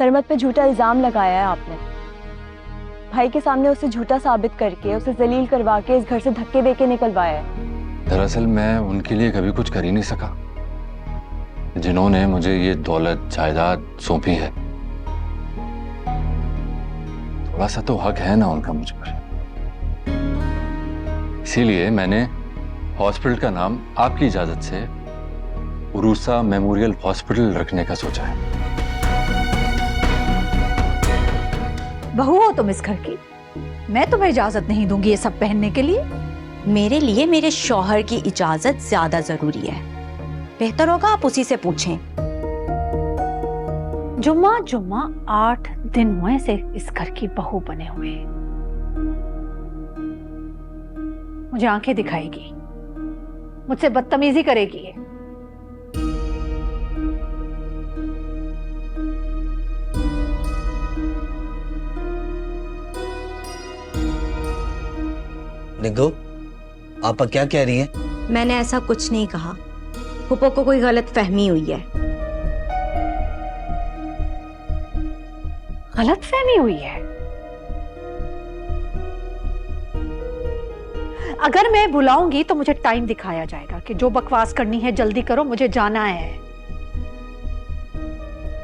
सरमत पे झूठा इल्जाम लगाया है आपने। भाई के सामने उसे झूठा साबित करके, उसे जलील करवा के इस घर से धक्के देके निकलवाया है। दरअसल मैं उनके लिए कभी कुछ कर ही नहीं सका, जिन्होंने मुझे ये दौलत जायदाद सौंपी है। थोड़ा सा तो हक है ना उनका मुझ पर। इसीलिए मैंने हॉस्पिटल का नाम आपकी इजाजत से उरूसा मेमोरियल हॉस्पिटल रखने का सोचा है। बहू हो तुम इस घर की, मैं तुम्हें इजाजत नहीं दूंगी ये सब पहनने के लिए। मेरे लिए मेरे शौहर की इजाजत ज्यादा जरूरी है। बेहतर होगा आप उसी से पूछें। जुम्मा जुम्मा 8 दिन हुए से इस घर की बहू बने हुए। मुझे आंखें दिखाएगी, मुझसे बदतमीजी करेगी। निगो, आपा क्या कह रही है? मैंने ऐसा कुछ नहीं कहा। फूफो को कोई गलत फहमी हुई है। गलत फहमी हुई है? अगर मैं बुलाऊंगी तो मुझे टाइम दिखाया जाएगा कि जो बकवास करनी है जल्दी करो, मुझे जाना है।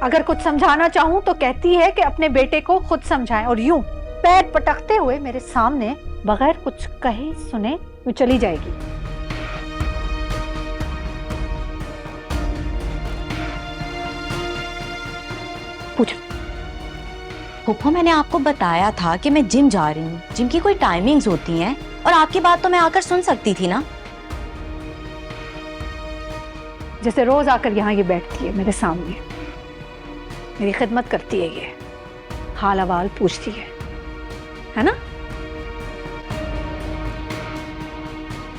अगर कुछ समझाना चाहूं तो कहती है कि अपने बेटे को खुद समझाएं, और यूं पैर पटकते हुए मेरे सामने बगैर कुछ कहे सुने वो चली जाएगी। पूछो। फूफो, मैंने आपको बताया था कि मैं जिम जा रही हूँ। जिम की कोई टाइमिंग्स होती हैं, और आपकी बात तो मैं आकर सुन सकती थी ना। जैसे रोज आकर यहाँ ये बैठती है मेरे सामने, मेरी खिदमत करती है, ये हाल अहवाल पूछती है ना?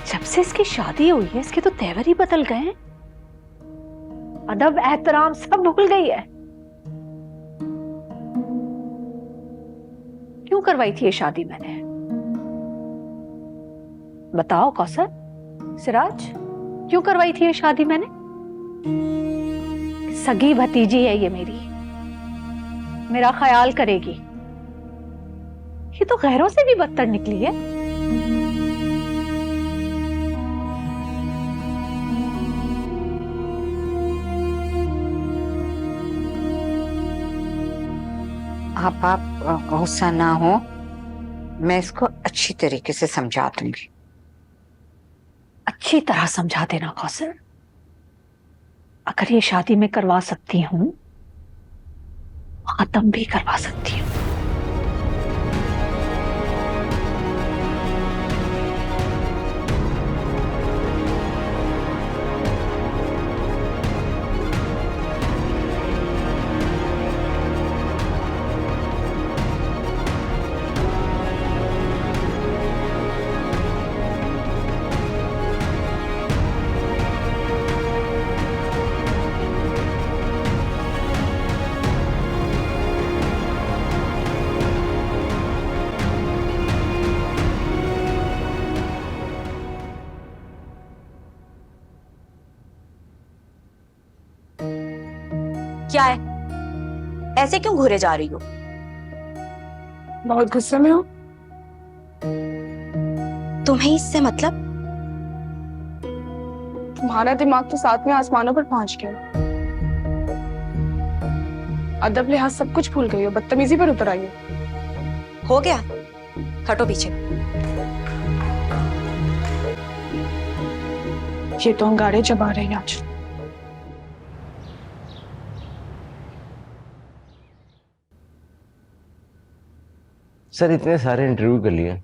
जब से इसकी शादी हुई है इसके तो तेवर ही बदल गए हैं। अदब एहतराम सब भूल गई है। क्यों करवाई थी ये शादी मैंने? बताओ कौसर, सिराज, क्यों करवाई थी ये शादी मैंने? सगी भतीजी है ये मेरी, मेरा ख्याल करेगी। ये तो गैरों से भी बदतर निकली है। आप गुस्सा ना हो, मैं इसको अच्छी तरीके से समझा दूंगी। अच्छी तरह समझा देना कौसर। अगर ये शादी मैं करवा सकती हूं, खत्म भी करवा सकती हूँ। क्या है, ऐसे क्यों घूरे जा रही हो? बहुत गुस्से में हो? तुम्हें इससे मतलब? तुम्हारा दिमाग तो सातवें आसमानों पर पहुंच गया। अदब लिहाज सब कुछ भूल गई हो, बदतमीजी पर उतर आई हो। हो गया, हटो पीछे। ये तो अंगारे चबा रहे हैं आज। सर इतने सारे इंटरव्यू कर लिए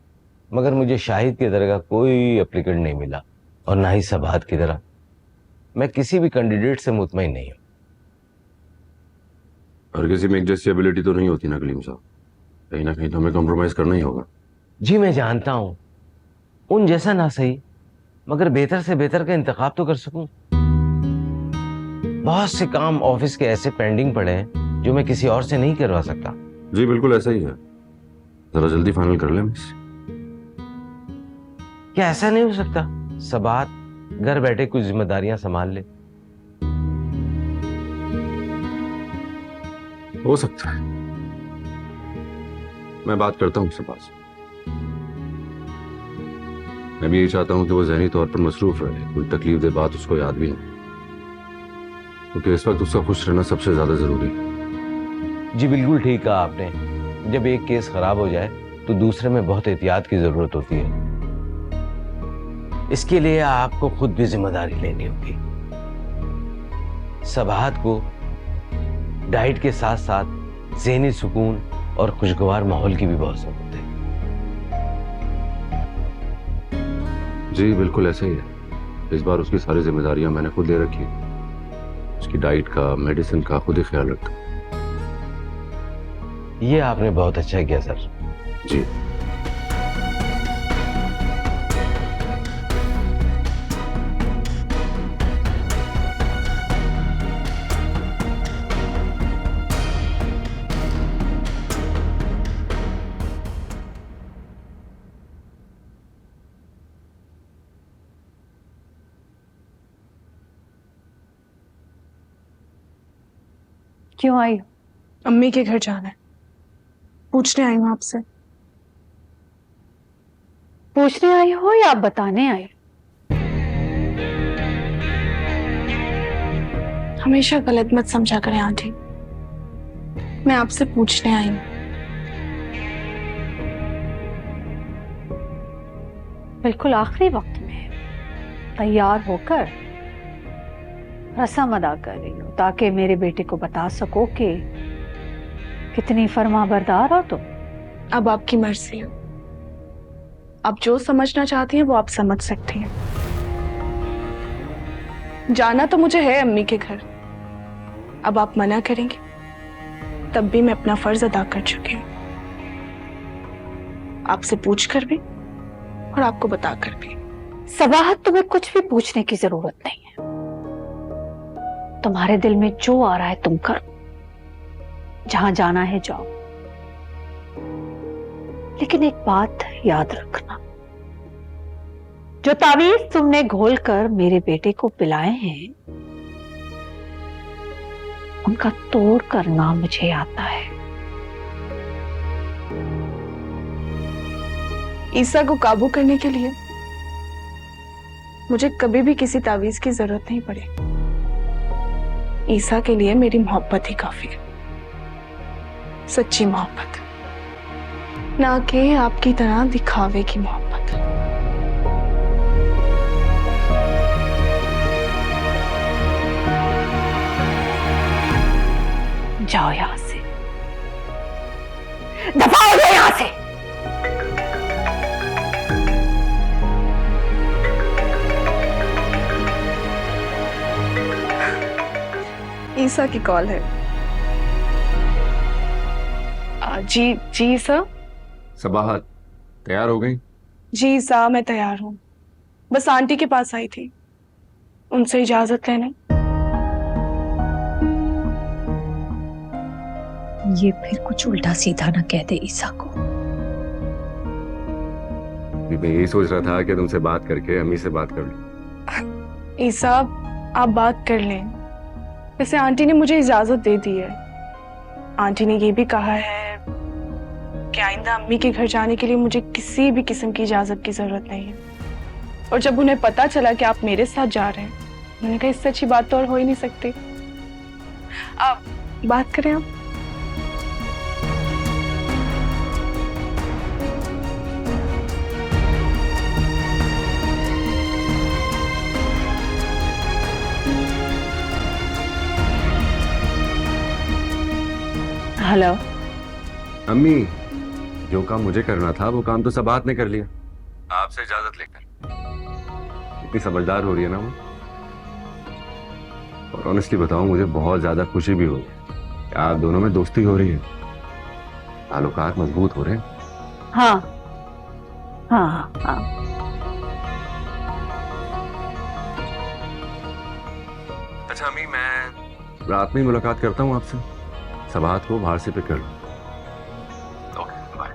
मगर मुझे शाहिद की तरह का कोई एप्लीकेंट नहीं मिला, और ना ही सबात की तरह। मैं किसी भी कैंडिडेट से मुतमईन नहीं हूं। हर किसी में एक जैसी एबिलिटी तो नहीं होती ना कलीम साहब, कहीं ना कहीं तो हमें कॉम्प्रोमाइज करना ही होगा। जी मैं जानता हूं, उन जैसा ना सही मगर बेहतर से बेहतर का इंतखाब तो कर सकूं। बहुत से काम ऑफिस के ऐसे पेंडिंग पड़े हैं जो मैं किसी और से नहीं करवा सकता। जी बिल्कुल ऐसा ही है, जरा जल्दी फाइनल कर ले मिस। क्या ऐसा नहीं हो सकता सबात घर बैठे कुछ जिम्मेदारियां संभाल ले? हो सकता है, मैं बात करता हूँ उससे पास। मैं भी यही चाहता हूँ कि वो ज़हनी तौर पर मसरूफ रहे, कोई तकलीफ दे बात उसको याद भी नहीं, क्योंकि इस वक्त उसका खुश रहना सबसे ज्यादा जरूरी है। जी बिल्कुल ठीक कहा आपने। जब एक केस खराब हो जाए तो दूसरे में बहुत एहतियात की जरूरत होती है। इसके लिए आपको खुद भी जिम्मेदारी लेनी होगी। सबाहत को डाइट के साथ साथ ज़हनी सुकून और खुशगवार माहौल की भी बहुत जरूरत है। जी बिल्कुल ऐसे ही है। इस बार उसकी सारी जिम्मेदारियां मैंने खुद ले रखी है। उसकी डाइट का, मेडिसिन का खुद ही ख्याल रखता हूं। ये आपने बहुत अच्छा किया सर। जी क्यों आई हो? अम्मी के घर जाना है, पूछने आई हूँ आपसे। पूछने आई हो या बताने आई? हमेशा गलत मत समझा करें आंटी, मैं आपसे पूछने आई हूँ। बिल्कुल आखिरी वक्त में तैयार होकर रस्म अदा कर रही हो ताकि मेरे बेटे को बता सको कि कितनी फर्माबरदार हो तुम। अब आपकी मर्जी है, आप जो समझना चाहती हैं वो आप समझ सकती हैं। जाना तो मुझे है अम्मी के घर, अब आप मना करेंगे तब भी मैं अपना फर्ज अदा कर चुकी हूँ, आपसे पूछ कर भी और आपको बता कर भी। सबाहत, तुम्हें कुछ भी पूछने की जरूरत नहीं है। तुम्हारे दिल में जो आ रहा है तुम करो, जहां जाना है जाओ, लेकिन एक बात याद रखना, जो तावीज तुमने घोलकर मेरे बेटे को पिलाए हैं उनका तोड़ करना मुझे आता है। ईसा को काबू करने के लिए मुझे कभी भी किसी तावीज की जरूरत नहीं पड़ी। ईसा के लिए मेरी मोहब्बत ही काफी है, सच्ची मोहब्बत, ना कि आपकी तरह दिखावे की मोहब्बत। जाओ यहां से, दफा हो जाओ यहां से। ईसा की कॉल है। जी जी सर। सबाहत तैयार हो गई? जी सा, मैं तैयार हूँ, बस आंटी के पास आई थी, उनसे इजाजत लेने। ये फिर कुछ उल्टा सीधा ना कह दे ईसा को। मैं यही सोच रहा था कि तुमसे बात करके अम्मी से बात कर लूं। ईसा आप बात कर लें, वैसे आंटी ने मुझे इजाजत दे दी है। आंटी ने ये भी कहा है कि आइंदा अम्मी के घर जाने के लिए मुझे किसी भी किस्म की इजाजत की जरूरत नहीं है। और जब उन्हें पता चला कि आप मेरे साथ जा रहे हैं, उन्होंने कहा इससे अच्छी बात तो और हो ही नहीं सकती। आप बात करें आप। हेलो अम्मी, जो काम मुझे करना था वो काम तो सबाहत ने कर लिया, आपसे इजाजत लेकर। इतनी समझदार हो रही है ना वो, और ऑनेस्टली बताऊं मुझे बहुत ज्यादा खुशी भी हो रही है। आप दोनों में दोस्ती हो रही है, ताल्लुकात मजबूत हो रहे हैं। हाँ हाँ हाँ। अच्छा अम्मी, मैं रात में ही मुलाकात करता हूँ आपसे, सबाहत को बाहर से पिक कर लूँ। Okay bye.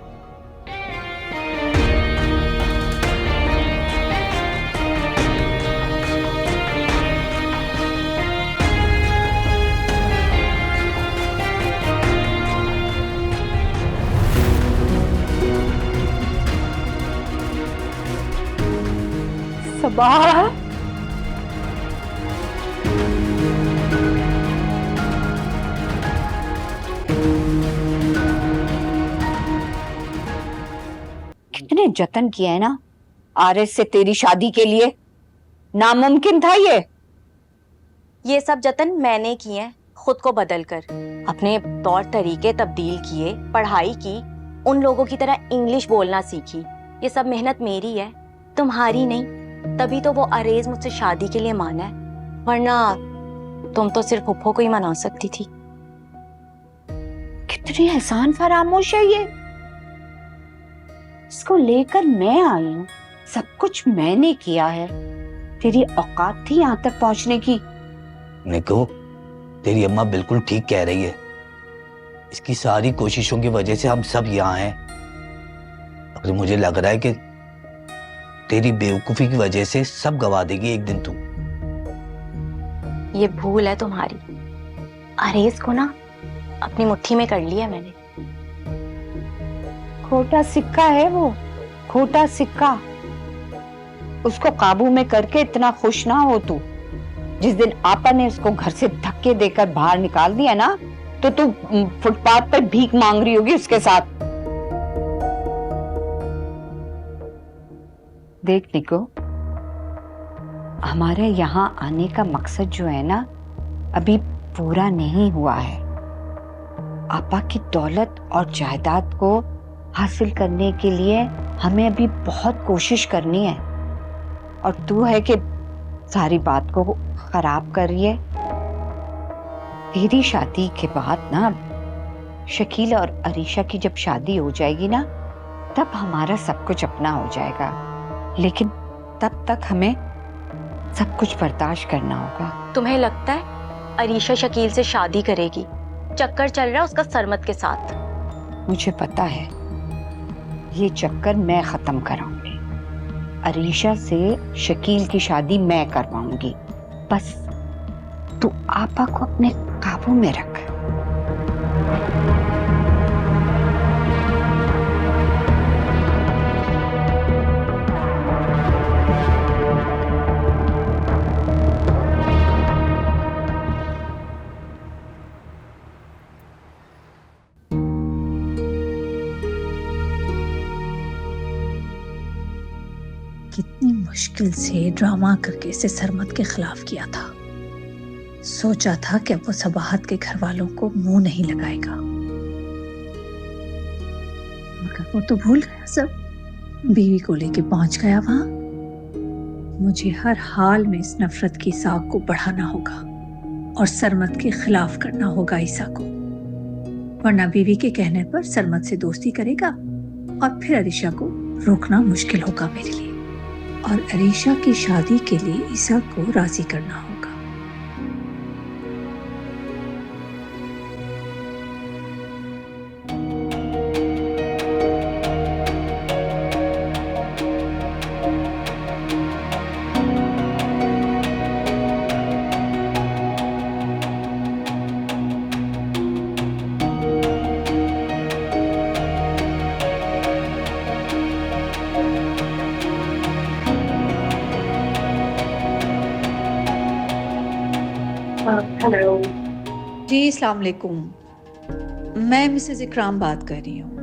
वाह, कितने जतन किए हैं ना आरएस से तेरी शादी के लिए, नामुमकिन था ये सब जतन मैंने किए हैं, खुद को बदल कर अपने तौर तरीके तब्दील किए, पढ़ाई की, उन लोगों की तरह इंग्लिश बोलना सीखी। ये सब मेहनत मेरी है, तुम्हारी नहीं। तभी तो वो अरेज मुझसे शादी के लिए माना है, वरना तुम तो सिर्फ फुफ्फो को ही मना सकती थी। कितनी एहसान फरामोश है ये। इसको लेकर मैं आई हूँ, सब कुछ मैंने किया है। तेरी औकात थी यहाँ तक पहुंचने की। निको, तेरी अम्मा बिल्कुल ठीक कह रही है। इसकी सारी कोशिशों की वजह से हम सब यहाँ हैं। अगर मुझे लग रहा है कि तेरी बेवकूफी की वजह से सब गवा देगी एक दिन तू। ये भूल है तुम्हारी। अरेज को ना अपनी मुट्ठी में कर लिया मैंने। खोटा सिक्का है वो, खोटा सिक्का। उसको काबू में करके इतना खुश ना हो तू। जिस दिन आपा ने उसको घर से धक्के देकर बाहर निकाल दिया ना, तो तू फुटपाथ पर भीख मांग रही होगी उसके साथ। देख निको, हमारे यहाँ आने का मकसद जो है ना, अभी पूरा नहीं हुआ है। आपा की दौलत और जायदाद को हासिल करने के लिए हमें अभी बहुत कोशिश करनी है, और तू है कि सारी बात को खराब कर रही है। तेरी शादी के बाद ना, शकील और अरीशा की जब शादी हो जाएगी ना, तब हमारा सब कुछ अपना हो जाएगा। लेकिन तब तक हमें सब कुछ बर्दाश्त करना होगा। तुम्हें लगता है अरीशा शकील से शादी करेगी? चक्कर चल रहा है उसका सरमत के साथ। मुझे पता है, ये चक्कर मैं खत्म कराऊंगी। अरीशा से शकील की शादी मैं करवाऊंगी। बस तू आपा को अपने काबू में रख। कितनी मुश्किल से ड्रामा करके इसे सरमत के खिलाफ किया था। सोचा था कि अब वो सबाहत के घर वालों को मुंह नहीं लगाएगा, मगर वो तो भूल गया सब। बीवी को लेके पहुंच गया वहां। मुझे हर हाल में इस नफरत की साग को बढ़ाना होगा और सरमत के खिलाफ करना होगा ईसा को, वरना बीवी के कहने पर सरमत से दोस्ती करेगा और फिर अरीशा को रोकना मुश्किल होगा मेरे लिए। और अरीशा की शादी के लिए ईसा को राजी करना होगा। हेलो जी, अस्सलाम वालेकुम। मैं मिसेज इकराम बात कर रही हूँ।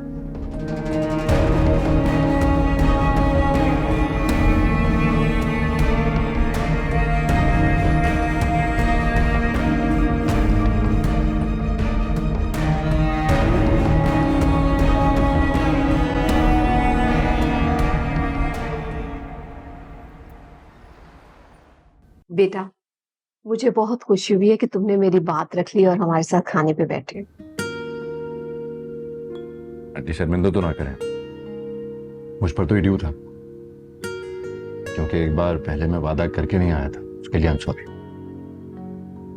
बेटा, मुझे बहुत खुशी हुई है कि तुमने मेरी बात रख ली और हमारे साथ खाने पे बैठे। आंटी शर्मिंदा तो ना करें, मुझ पर तो ड्यू था, क्योंकि एक बार पहले मैं वादा करके नहीं आया था। उसके लिए आई एम सॉरी।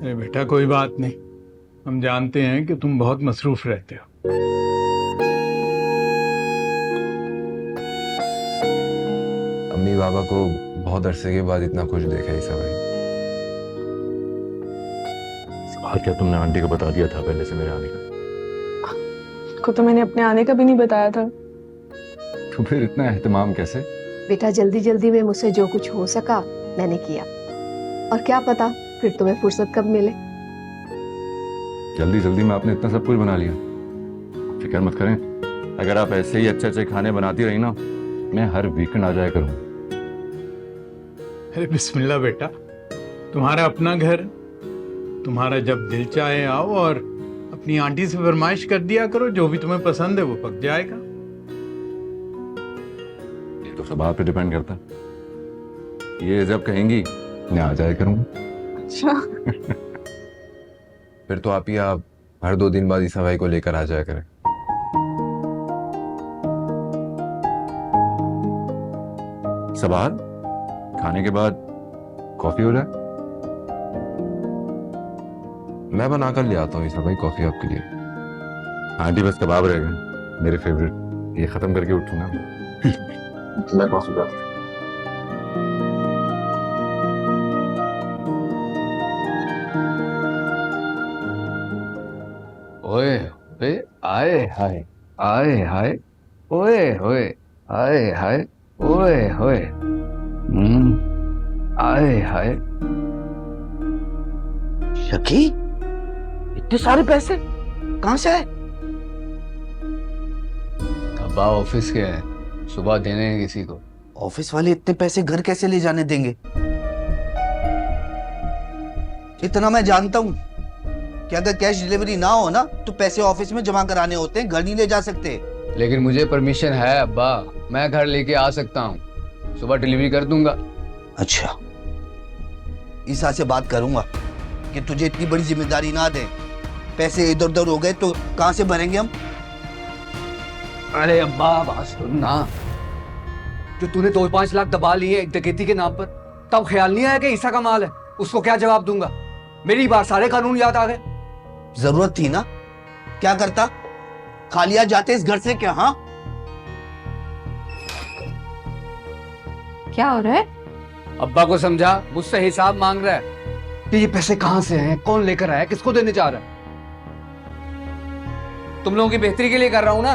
अरे बेटा, कोई बात नहीं, हम जानते हैं कि तुम बहुत मसरूफ रहते हो। अम्मी बाबा को बहुत अरसे के बाद इतना खुश देखा ईसा भाई। सवाल क्या तुमने आंटी को बता दिया था पहले से मेरे आने का? को तो मैंने अपने आने का भी नहीं बताया था। तो फिर इतना एहतमाम कैसे? बेटा जल्दी जल्दी में मुझसे जो कुछ हो सका मैंने किया, और क्या पता फिर तुम्हें फुर्सत कब मिले। जल्दी जल्दी में आपने इतना सब कुछ बना लिया, फिक्र मत करें। अगर आप ऐसे ही अच्छे अच्छे खाने बनाती रही ना, मैं हर वीकेंड आ जाया करूँ। अरे बिस्मिल्लाह बेटा, तुम्हारा अपना घर, तुम्हारा जब दिल चाहे आओ और अपनी आंटी से फरमाइश कर दिया करो, जो भी तुम्हें पसंद है वो पक जाएगा। ये तो सब आप पे डिपेंड करता है। ये जब कहेंगी मैं आ जाया करूँगा। अच्छा फिर तो आप हर 2 दिन बाद ईसा भाई को लेकर आ जाया करें। सवाल खाने के बाद कॉफी हो जाए, मैं बना कर ले आता हूँ ईसा भाई कॉफी आपके लिए। आंटी बस कबाब रह गए मेरे फेवरेट, ये खत्म करके उठूंगा मैं कॉफी का। ओए ओए आए हाय, आए हाय, ओए होए आए हाय, ओए होए, आए हाय। शकी, इतने सारे पैसे कहाँ से आए? अब्बा ऑफिस के है, सुबह देने हैं किसी को। ऑफिस वाले इतने पैसे घर कैसे ले जाने देंगे? इतना मैं जानता हूँ कि अगर कैश डिलीवरी ना हो ना तो पैसे ऑफिस में जमा कराने होते हैं, घर नहीं ले जा सकते। लेकिन मुझे परमिशन है अब्बा, मैं घर लेके आ सकता हूँ, सुबह डिलीवरी कर दूंगा। अच्छा, ईसा से बात करूंगा कि तुझे इतनी बड़ी जिम्मेदारी ना दे। पैसे इधर उधर हो गए तो कहां से भरेंगे हम? अरे अब्बा बात सुन ना, जो तूने 2-5 लाख दबा लिए एक डकैती के नाम पर, तब ख्याल नहीं आया कि ईसा का माल है, उसको क्या जवाब दूंगा? मेरी बार सारे कानून याद आ गए। जरूरत थी ना, क्या करता? खालिया जाते इस घर से क्या? हाँ, क्या हो रहा है? अब्बा को समझा, मुझसे हिसाब मांग रहा है कि ये पैसे कहां से हैं, कौन लेकर आया, किसको देने जा रहा है। तुम लोगों की बेहतरी के लिए कर रहा हूं ना।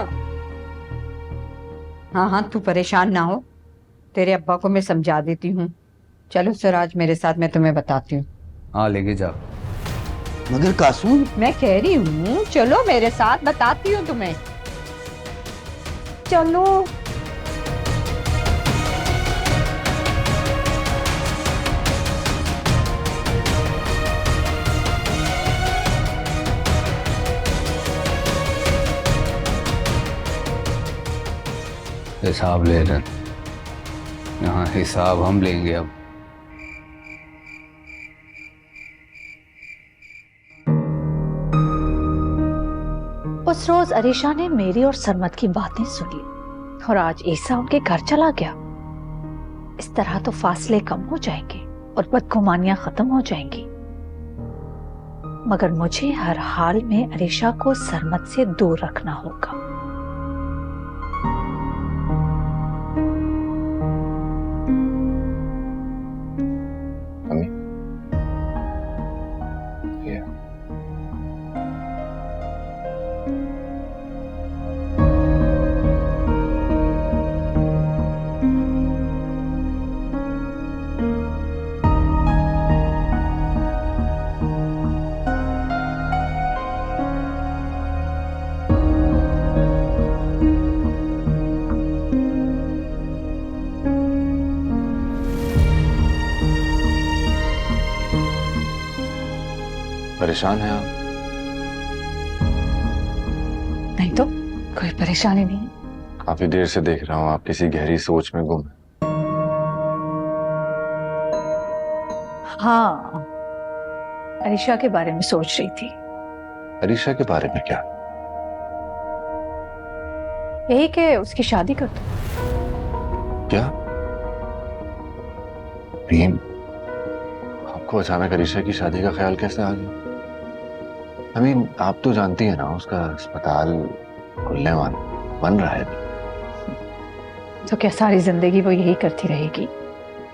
हाँ हाँ, तू परेशान ना हो, तेरे अब्बा को मैं समझा देती हूँ। चलो सिराज मेरे साथ, मैं तुम्हें बताती हूँ। हाँ लेके जाओ। मगर कासूम, मैं कह रही हूँ चलो मेरे साथ, बताती हूँ तुम्हें। चलो। हिसाब ले रहे, यहाँ हिसाब हम लेंगे अब। उस रोज अरीशा ने मेरी और सरमत की बातें सुन ली और आज ईसा उनके घर चला गया। इस तरह तो फासले कम हो जाएंगे और बदगुमानियां खत्म हो जाएंगी, मगर मुझे हर हाल में अरीशा को सरमत से दूर रखना होगा। परेशान हैं आप? नहीं तो कोई परेशानी नहीं। काफी देर से देख रहा हूँ आप किसी गहरी सोच में गुम हैं। हाँ, अरीशा के बारे में सोच रही थी। अरीशा के बारे में क्या? यही कि उसकी शादी कर दो। क्या भीम, आपको अचानक अरीशा की शादी का ख्याल कैसे आ गया? आप तो जानती है ना, उसका अस्पताल खुलने वाला बन रहा है। तो क्या सारी जिंदगी वो यही करती रहेगी?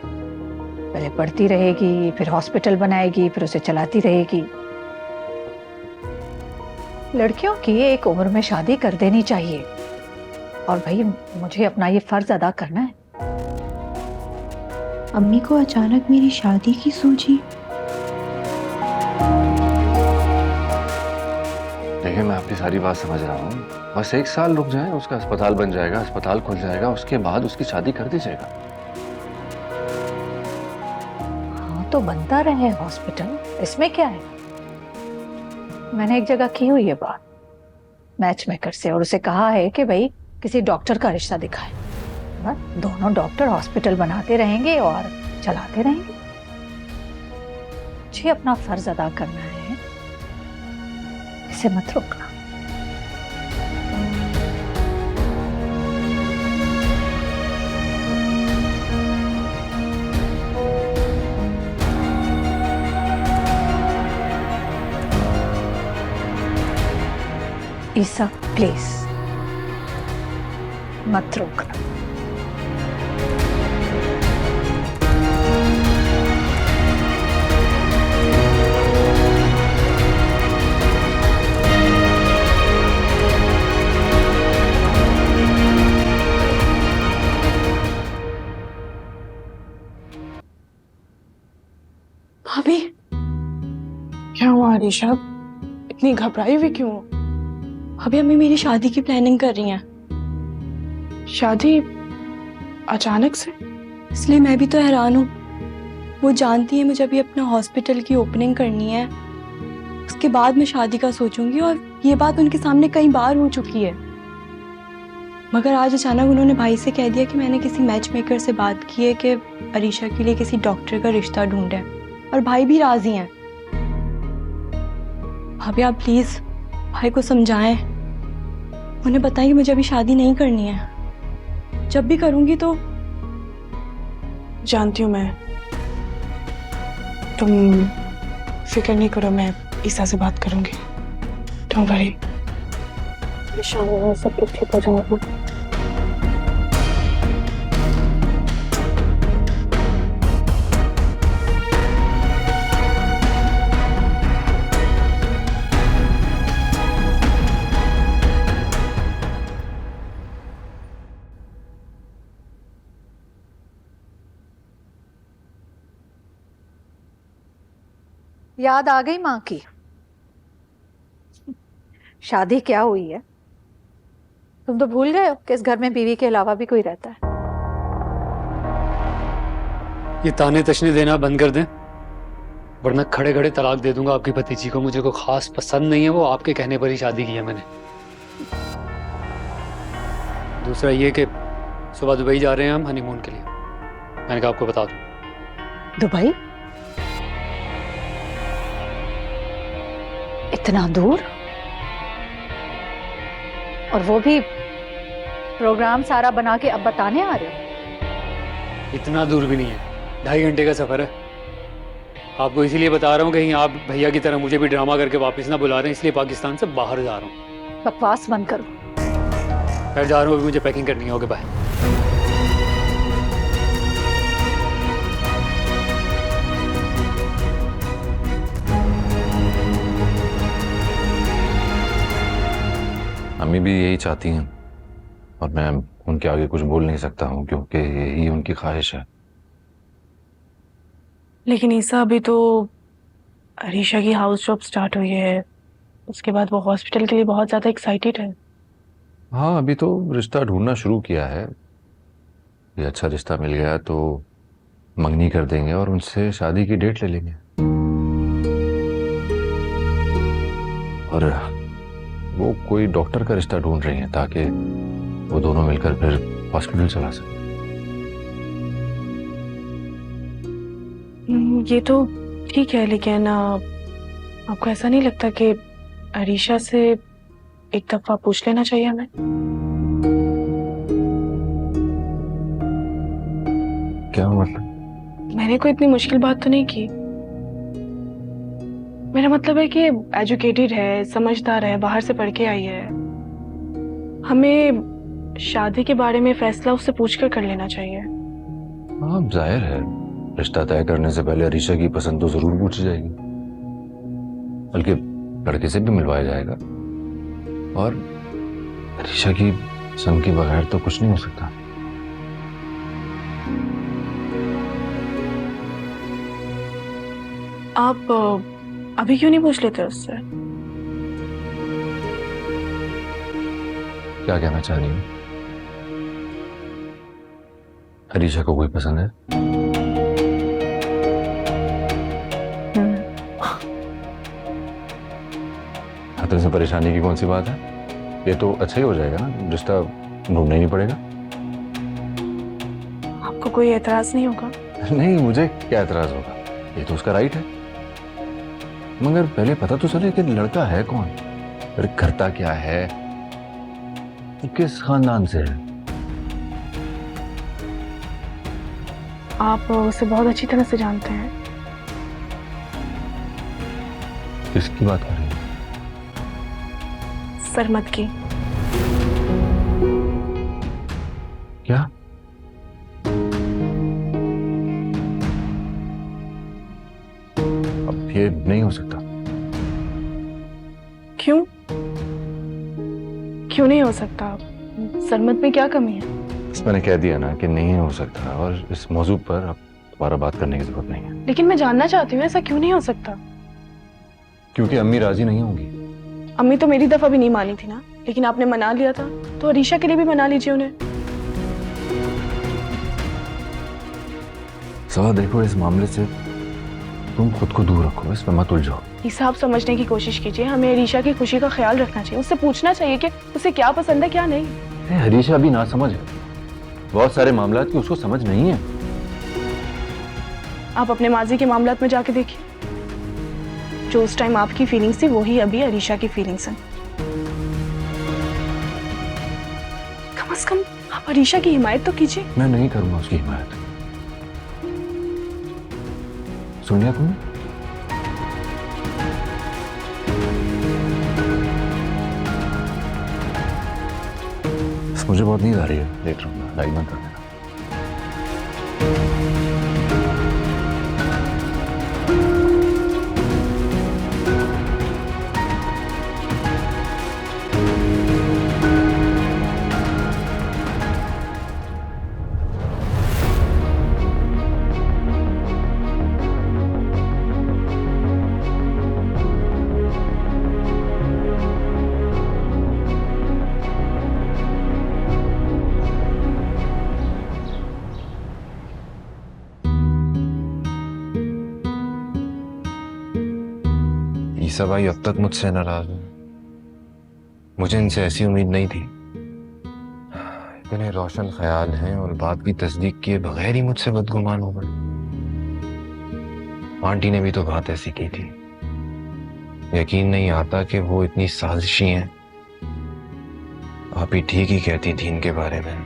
पहले पढ़ती रहेगी, फिर हॉस्पिटल बनाएगी, फिर उसे चलाती रहेगी। लड़कियों की एक उम्र में शादी कर देनी चाहिए, और भाई मुझे अपना ये फर्ज अदा करना है। अम्मी को अचानक मेरी शादी की सूझी। देखिए, मैं आपकी सारी बात समझ रहा हूँ, बस 1 साल रुक जाए, उसका अस्पताल बन जाएगा, अस्पताल खुल जाएगा, उसके बाद उसकी शादी कर दीजिएगा। हाँ तो बनता रहे हॉस्पिटल, इसमें क्या है। मैंने एक जगह की हुई है बात मैच मेकर से, और उसे कहा है कि भाई किसी डॉक्टर का रिश्ता दिखाए, बस दोनों डॉक्टर हॉस्पिटल बनाते रहेंगे और चलाते रहेंगे। मुझे अपना फर्ज अदा करना है, इसे मत रोकना। ईसा प्लीज मत रोकना। भाभी, क्या हुआ अरीशा? इतनी घबराई हुई क्यों? अभी अम्मी मेरी शादी की प्लानिंग कर रही हैं। शादी अचानक से? इसलिए मैं भी तो हैरान हूँ। वो जानती है मुझे अभी अपना हॉस्पिटल की ओपनिंग करनी है, उसके बाद मैं शादी का सोचूंगी, और ये बात उनके सामने कई बार हो चुकी है। मगर आज अचानक उन्होंने भाई से कह दिया कि मैंने किसी मैच मेकर से बात की है कि अरीशा के लिए किसी डॉक्टर का रिश्ता ढूंढा है, और भाई भी राजी हैं। भाभी आप प्लीज भाई को समझाएं, उन्हें बताएं कि मुझे अभी शादी नहीं करनी है। जब भी करूंगी तो जानती हूँ मैं, तुम फिक्र नहीं करो, मैं ईसा से बात करूंगी। डोंट वरी, सब कुछ ठीक हो जाएगा। याद आ गई माँ की? शादी क्या हुई है? तुम तो भूल गए हो कि इस घर में बीवी के अलावा भी कोई रहता है। ये ताने तशने देना बंद कर दें, वरना खड़े खड़े तलाक दे दूंगा आपकी भतीजी को। मुझे कोई खास पसंद नहीं है, वो आपके कहने पर ही शादी की है मैंने। दूसरा ये कि सुबह दुबई जा रहे हैं हम हनीमून के लिए, मैंने कहा आपको बता दूं। दुबई? इतना दूर? और वो भी प्रोग्राम सारा बना के अब बताने आ रहे हो? इतना दूर भी नहीं है, 2.5 घंटे का सफर है। आपको इसीलिए बता रहा हूँ, कहीं आप भैया की तरह मुझे भी ड्रामा करके वापस ना बुला रहे हैं, इसलिए पाकिस्तान से बाहर जा रहा हूँ। बकवास बंद करो। फिर जा रहा हूँ, अभी मुझे पैकिंग करनी है। Okay bye. अम्मी भी यही चाहती हैं, और मैं उनके आगे कुछ बोल नहीं सकता हूँ, क्योंकि यही उनकी ख्वाहिश है। लेकिन ईसा, अभी तो अरीशा की हाउस जॉब स्टार्ट हुई है, उसके बाद वो हॉस्पिटल के लिए बहुत ज्यादा एक्साइटेड है। हाँ, अभी तो रिश्ता ढूंढना शुरू किया है। ये अच्छा रिश्ता मिल गया तो मंगनी कर देंगे और उनसे शादी की डेट ले लेंगे। और वो कोई डॉक्टर का रिश्ता ढूंढ रही हैं ताकि वो दोनों मिलकर फिर हॉस्पिटल चला सके। ये तो ठीक है, लेकिन आपको ऐसा नहीं लगता कि अरीशा से एक दफा पूछ लेना चाहिए हमें? क्या मतलब? मैंने कोई इतनी मुश्किल बात तो नहीं की। मेरा मतलब है कि एजुकेटेड है, समझदार है, बाहर से पढ़ के आई है, हमें शादी के बारे में फैसला उससे पूछकर कर लेना चाहिए। हाँ, जाहिर है, रिश्ता तय करने से पहले अरीशा की पसंद तो जरूर पूछी जाएगी, बल्कि लड़के से भी मिलवाया जाएगा। और अरीशा की पसंद के बगैर तो कुछ नहीं हो सकता। आप अभी क्यों नहीं पूछ लेते उससे? क्या कहना चाह रही हूँ? अरीशा को कोई पसंद है? तो इसमें परेशानी की कौन सी बात है? ये तो अच्छा ही हो जाएगा ना, रिश्ता ढूंढना ही नहीं पड़ेगा। आपको कोई एतराज नहीं होगा? नहीं, मुझे क्या एतराज होगा, ये तो उसका राइट है। मगर पहले पता तो चले कि लड़का है कौन, फिर करता क्या है, किस खानदान से है। आप उसे बहुत अच्छी तरह से जानते हैं। किसकी बात कर रही हैं? सरमत की। क्या? अब ये नहीं हो सकता। क्यों? क्यों नहीं हो सकता? सरमत में क्या कमी है? बस मैंने कह दिया ना कि नहीं हो सकता, और इस मौजू पर अब दोबारा बात करने की जरूरत नहीं है। लेकिन मैं जानना चाहती हूँ ऐसा क्यों नहीं हो सकता? क्योंकि अम्मी राजी नहीं होंगी। अम्मी तो मेरी दफा भी नहीं मानी थी ना, लेकिन आपने मना लिया था, तो अरीशा के लिए भी मना लीजिए उन्हें। सवा देखो, इस मामले से तुम खुद को दूर रखो, इसमें मत उलझो। ईसा, आप समझने की कोशिश कीजिए। हमें अरीशा की खुशी का ख्याल रखना चाहिए। उससे पूछना चाहिए कि उसे क्या पसंद है क्या नहीं। अरीशा भी ना समझ है, बहुत सारे मामला की उसको समझ नहीं है। आप अपने माजी के मामलात में जाके देखिए, जो उस टाइम आपकी फीलिंग्स थी वही अभी अरीशा की फीलिंग्स हैं। कम से कम आप अरीशा की हिमायत तो कीजिए। मैं नहीं करूंगा उसकी हिमायत। सुन लिया तुमने? मुझे बहुत नींद आ रही है, लेट रहूंगा, लाइट बंद कर देना। ईसा भाई अब तक मुझसे नाराज है। मुझे इनसे ऐसी उम्मीद नहीं थी। इतने रोशन ख्याल हैं और बात की तस्दीक किए बगैर ही मुझसे बदगुमान हो गए। आंटी ने भी तो बात ऐसी की थी। यकीन नहीं आता कि वो इतनी साजिशी हैं। आप ही ठीक ही कहती थी इनके बारे में।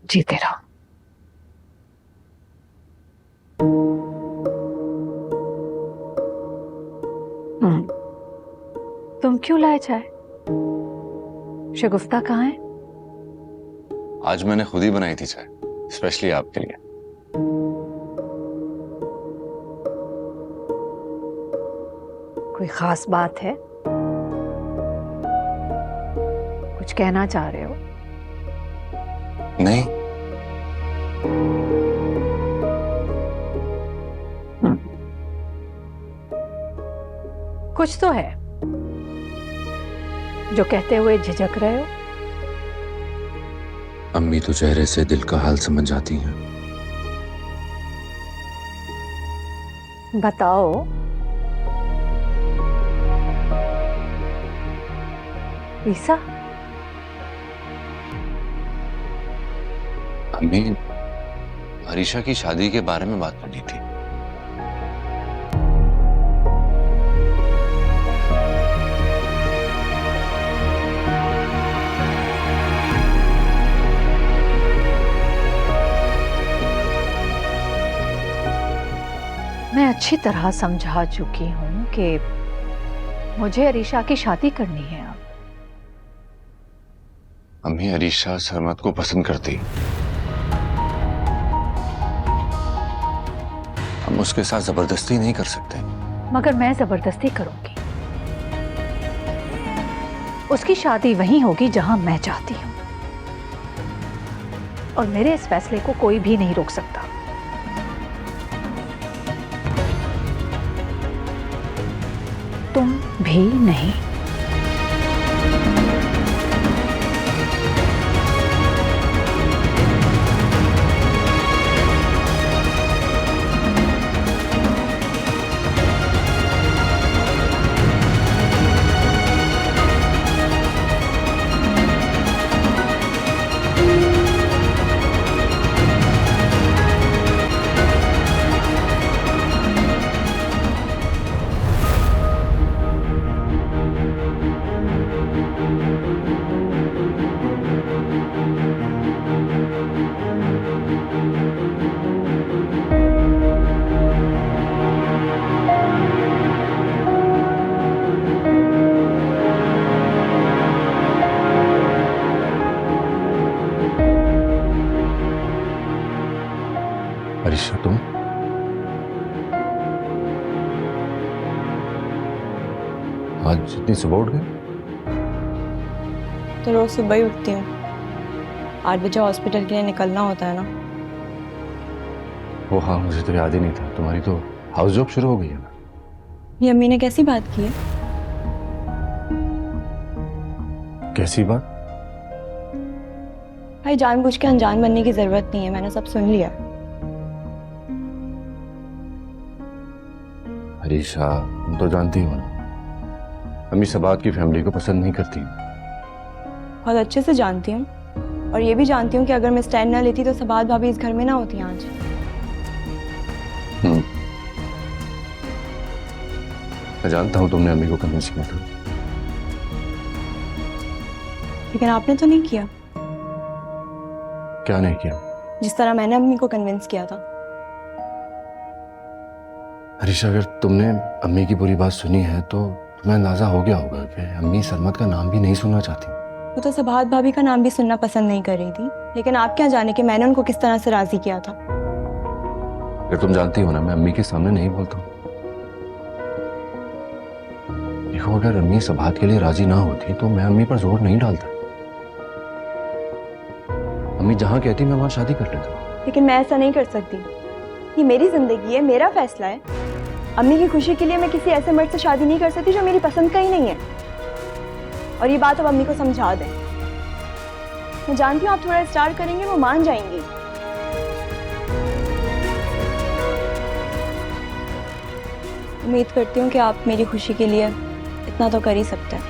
जीते रहो। तुम क्यों लाए चाय? शगुफ्ता कहाँ है? आज मैंने खुद ही बनाई थी चाय, स्पेशली आपके लिए। कोई खास बात है? कुछ कहना चाह रहे हो? नहीं। कुछ तो है जो कहते हुए झिझक रहे हो। अम्मी तो चेहरे से दिल का हाल समझ जाती हैं। बताओ। ईसा, अम्मी, अरीशा की शादी के बारे में बात करनी थी। मैं अच्छी तरह समझा चुकी हूँ कि मुझे अरीशा की शादी करनी है अब। अम्मी अरीशा सरमत को पसंद करती, हम उसके साथ जबरदस्ती नहीं कर सकते। मगर मैं जबरदस्ती करूंगी। उसकी शादी वहीं होगी जहां मैं चाहती हूं, और मेरे इस फैसले को कोई भी नहीं रोक सकता। तुम भी नहीं। अरीशा तुम आज इतनी सुबह उठ गए? तो रोज सुबह ही उठती हूँ, 8 बजे हॉस्पिटल के लिए निकलना होता है ना। वो हाँ, मुझे तो याद ही नहीं था। तुम्हारी तो हाउस जॉब शुरू हो गई है ना। ये अम्मी ने कैसी बात की है? कैसी बात? भाई जानबूझ के अनजान बनने की जरूरत नहीं है, मैंने सब सुन लिया। अरीशा तुम तो जानती हो ना, अम्मी सबात की फैमिली को पसंद नहीं करती। बहुत अच्छे से जानती हूँ, और ये भी जानती हूँ कि अगर मैं स्टैंड ना लेती तो सबात भाभी इस घर में ना होती आज। मैं जानता हूँ तुमने अम्मी को कन्विंस किया था, लेकिन आपने तो नहीं किया क्या नहीं किया? जिस तरह मैंने अम्मी को कन्विंस किया था। अरीशा अगर तुमने अम्मी की बुरी बात सुनी है तो तुम्हें अंदाजा हो गया होगा कि अम्मी सरमत का नाम भी नहीं सुनना चाहती। वो तो सबात भाभी का नाम भी सुनना पसंद नहीं कर रही थी, लेकिन आप क्या जाने कि मैंने उनको किस तरह से राजी किया था। अगर तुम जानती हो ना, मैं अम्मी के सामने नहीं बोलता हूँ। देखो अगर अम्मी सबात के लिए राजी ना होती तो मैं अम्मी पर जोर नहीं डालता। अम्मी जहां कहती मैं वहां शादी कर लेता। लेकिन मैं ऐसा नहीं कर सकती, ये मेरी जिंदगी है, मेरा फैसला है। अम्मी की खुशी के लिए मैं किसी ऐसे मर्द से शादी नहीं कर सकती जो मेरी पसंद का ही नहीं है। और ये बात अब अम्मी को समझा दें। मैं जानती हूँ आप थोड़ा स्टार करेंगे, वो मान जाएंगी। उम्मीद करती हूँ कि आप मेरी खुशी के लिए इतना तो कर ही सकते हैं।